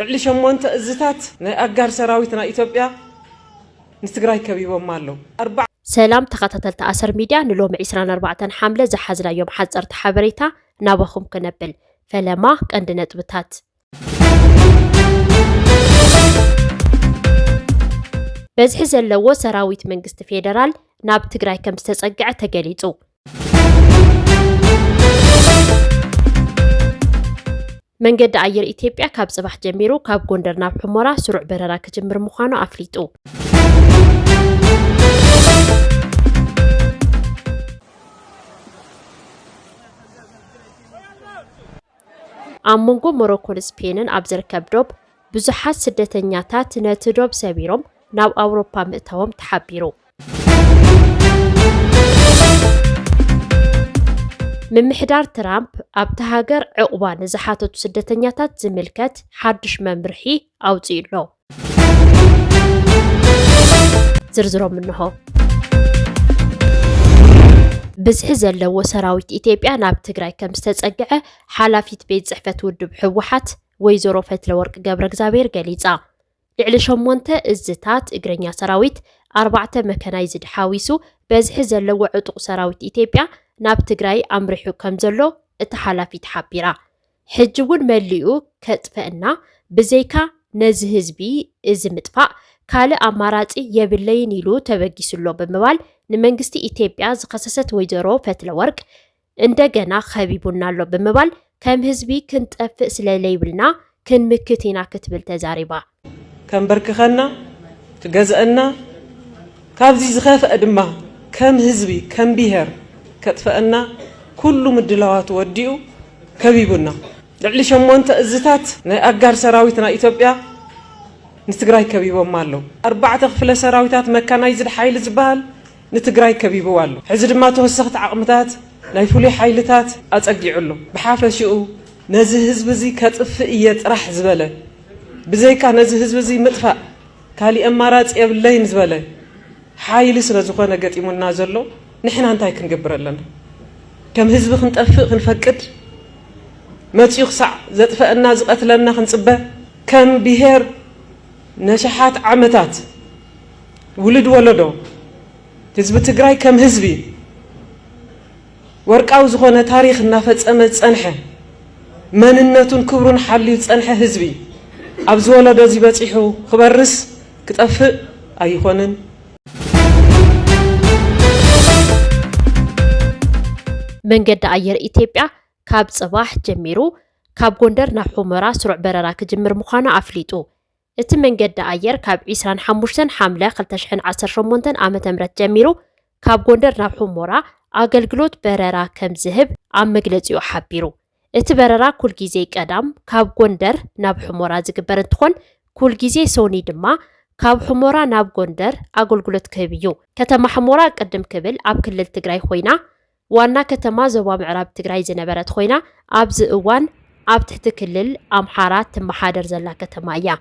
ልዕሊ 8 እዝታት ናይ ኣጋር ሰራዊትና ኢትዮጵያ ንትግራይ ከቢቦም ኣለዉ። ሰላም ተኸታተልቲ ኣሰር ሚድያ ንሎሚ 24 ሓምለ ዝሓዝናዮም ሓፀርቲ ሓበሬታ ናባኹም ከነብል ፈለማ ቀንዲ ነጥብታት በዝሒ ዘለዎ ሰራዊት መንግስቲ ፌደራል ናብ ትግራይ ከም ዝተጸግዐ ተገሊጹ። መንገዲ ኣየር ኢትዮጵያ ካብ ጽባሕ ጀሚሩ ካብ ጎንደር ናብ ሕሞራ ስሩዕ በረራ ክጅምር ምዃኑ ኣፍሊጡ። ኣብ መንጎ ሞሮኮን ስፔንን ኣብ ዝርከብ ዶብ ብዙሓት ስደተኛታት ነቲ ዶብ ሰቢሮም ናብ ኣውሮፓ ምእተዎም ተሓቢሩ። ምምሕዳር ትራምፕ ኣብቲ ሃገር ዕቑባ ንዝሓተቱ ስደተኛታት ዝምልከት ሓድሽ መምርሒ ኣውፂኡሎ። ዝርዝሮም እንሆ። ብዝሒ ዘለዎ ሰራዊት ኢትዮጵያ ናብ ትግራይ ከም ዝተጸግዐ ሓላፊት ቤት ጽሕፈት ውድብ ሕወሓት ወይዘሮ ፈትለወርቅ ገብረ እግዚአብሔር ገሊጻ። ልዕሊ 8 እዝታት እግረኛ ሰራዊት 4 መከናይዝድ ሓዊሱ በዝሒ ዘለዎ ዕጡቕ ሰራዊት ኢትዮጵያ ናብ ትግራይ ኣምሪሑ ከም ዘሎ እቲ ሓላፊት ሓቢራ። ሕጂ እውን መሊኡ ከጥፈአና ብዘይካ ነዚ ህዝቢ እዚ ምጥፋእ ካልእ ኣማራፂ የብለይን ኢሉ ተበጊሱሎ ብምባል ንመንግስቲ ኢትዮጵያ ዝኸሰሰት ወይዘሮ ፈትለወርቅ እንደገና ኸቢቡና ኣሎ ብምባል ከም ህዝቢ ክንጠፍእ ስለለይብልና ክንምክት ኢና ክትብል ተዛሪባ። ከም በርክኸና ትገዝአና ካብዚ ዝኸፍአ ድማ ከም ህዝቢ ከም ብሄር ከጥፈአና ኩሉ ምድላዋት ወዲኡ ከቢቡና። ልዕሊ 8 እዝታት ናይ ኣጋር ሰራዊትና ኢትዮጵያ ንትግራይ ከቢቦም ኣለዉ። 4 ክፍለ ሰራዊታት መካናይዝድ ሓይሊ ዝበሃል ንትግራይ ከቢቡ ኣሎ። ሕዚ ድማ ተወሰኽቲ ዓቕምታት ናይ ፍሉይ ሓይልታት ኣጸጊዑሎ። ብሓፈሽኡ ነዚ ህዝቢ እዚ ከጥፍእ እየ ጥራሕ ዝበለ ብዘይካ ነዚ ህዝቢ እዚ ምጥፋእ ካሊእ ኣማራፂ የብለይን ዝበለ ሓይሊ ስለ ዝኾነ ገጢሙና ዘሎ ንሕና እንታይ ክንገብር ኣለና? ከም ህዝቢ ክንጠፍእ ክንፈቅድ መፂኡ ክሳዕ ዘጥፈአና ዝቐትለና ክንጽበ ከም ብሄር ነሽሓት ዓመታት ውልድ ወለዶ ህዝቢ ትግራይ ከም ህዝቢ ወርቃዊ ዝኾነ ታሪክ እናፈጸመ ጸንሐ መንነቱን ክብሩን ሓልዩ ጸንሐ ህዝቢ ኣብ ዝወለዶ እዚ በፂሑ ክበርስ ክጠፍእ ኣይኾንን። መንገዲ ኣየር ኢትዮጵያ ካብ ጽባሕ ጀሚሩ ካብ ጎንደር ናብ ሕሞራ ስሩዕ በረራ ክጅምር ምዃኑ ኣፍሊጡ። እቲ መንገዲ ኣየር ካብ 25 ሓምለ 2018 ዓ.ም ጀሚሩ ካብ ጎንደር ናብ ሕሞራ ኣገልግሎት በረራ ከም ዝህብ ኣብ መግለጺኡ ሓቢሩ። እቲ በረራ ኩል ግዜ ቀዳም ካብ ጎንደር ናብ ሕሞራ ዝግበር እንትኾን ኩል ግዜ ሶኒ ድማ ካብ ሕሞራ ናብ ጎንደር ኣገልግሎት ክህብ እዩ። ከተማ ሕሞራ ቅድም ክብል ኣብ ክልል ትግራይ ኮይና ዋና ከተማ ዞባ ምዕራብ ትግራይ ዝነበረት ኮይና ኣብዚ እዋን ኣብ ትሕቲ ክልል ኣምሓራ ትመሓደር ዘላ ከተማ እያ።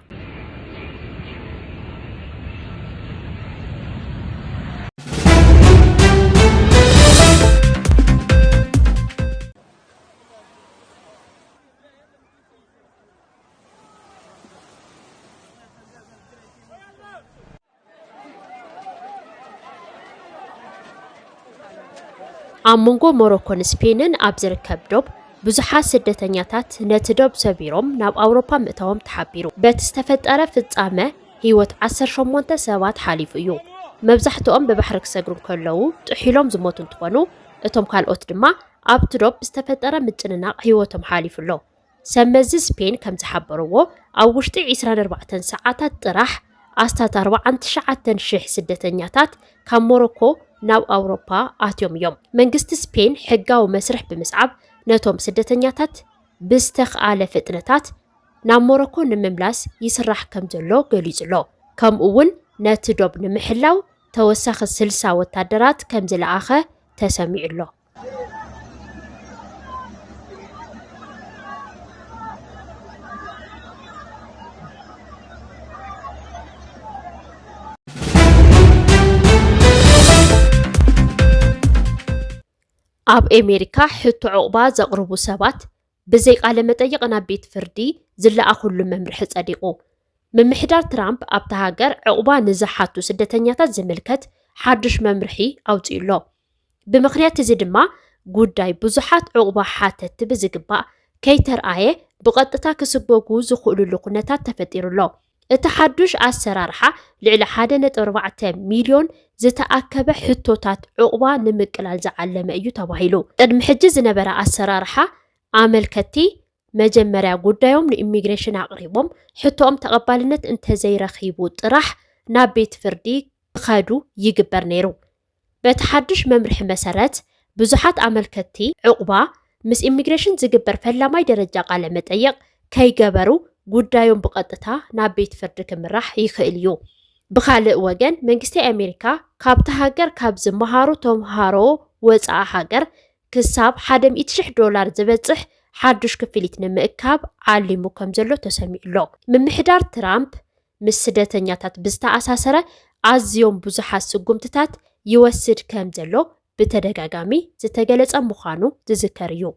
ኣብ መንጎ ሞሮኮን ስፔንን ኣብ ዝርከብ ዶብ ብዙሓት ስደተኛታት ነቲ ዶብ ሰቢሮም ናብ ኣውሮፓ ምእተዎም ተሓቢሩ። በቲ ዝተፈጠረ ፍጻመ ህይወት 18 ሰባት ሓሊፉ እዩ። መብዛሕትኦም ብባሕሪ ክሰግሩ ከለዉ ጥሒሎም ዝሞቱ እንትኾኑ እቶም ካልኦት ድማ ኣብቲ ዶብ ዝተፈጠረ ምጭንናቕ ህይወቶም ሓሊፉሎ። ሰመዚ ስፔን ከም ዝሓበርዎ ኣብ ውሽጢ 24 ሰዓታት ጥራሕ ኣስታት 49,000 ስደተኛታት ካብ ሞሮኮ ናብ ኣውሮፓ ኣትዮም እዮም። መንግስቲ ስፔን ሕጋዊ መስርሕ ብምስዓብ ነቶም ስደተኛታት ብዝተኸኣለ ፍጥነታት ናብ ሞሮኮ ንምምላስ ይስራሕ ከም ዘሎ ገሊጹሎ። ከምኡ እውን ነቲ ዶብ ንምሕላው ተወሳኺ 60 ወታደራት ከም ዝለኣኸ ተሰሚዑሎ። ኣብ ኣሜሪካ ሕቶ ዕቑባ ዘቕርቡ ሰባት ብዘይ ቃለ መጠይቕ ናብ ቤት ፍርዲ ዝለኣኹሉ መምርሒ ጸዲቑ ምምሕዳር ትራምፕ ኣብታ ሃገር ዕቑባ ንዝሓቱ ስደተኛታት ዝምልከት ሓድሽ መምርሒ ኣውፂኡሎ ብምኽንያት እዚ ድማ ጉዳይ ብዙሓት ዕቑባ ሓተት ብዝግባእ ከይተረኣየ ብቐጥታ ክስገጉ ዝኽእሉሉ ኩነታት ተፈጢሩሎ እቲ ሓድሽ ኣሰራርሓ ልዕሊ 1.4 ሚልዮን ዝተኣከበ ሕቶታት ዕቑባ ንምቅላል ዝዓለመ እዩ ተባሂሉ ቅድሚ ሕጂ ዝነበረ ኣሰራርሓ ኣመልከቲ መጀመርያ ጉዳዮም ንኢሚግሬሽን ኣቕሪቦም ሕቶኦም ተቐባልነት እንተዘይረኺቡ ጥራሕ ናብ ቤት ፍርዲ ክኸዱ ይግበር ነይሩ በቲ ሓድሽ መምርሒ መሰረት ብዙሓት ኣመልከቲ ዕቑባ ምስ ኢሚግሬሽን ዝግበር ፈላማይ ደረጃ ቃለ መጠይቕ ከይገበሩ ጉዳዮም ብቐጥታ ናብ ቤት ፍርዲ ክምራሕ ይኽእል እዩ ብኻልእ ወገን መንግስቲ ኣሜሪካ ካብቲ ሃገር ካብ ዝመሃሩ ተምሃሮ ወፃኢ ሃገር ክሳብ $100,000 ዝበፅሕ ሓድሽ ክፍሊት ንምእካብ ዓሊሙ ከም ዘሎ ተሰሚዑሎ ምምሕዳር ትራምፕ ምስ ስደተኛታት ብዝተኣሳሰረ ኣዝዮም ብዙሓት ስጉምትታት ይወስድ ከም ዘሎ ብተደጋጋሚ ዝተገለጸ ምዃኑ ዝዝከር እዩ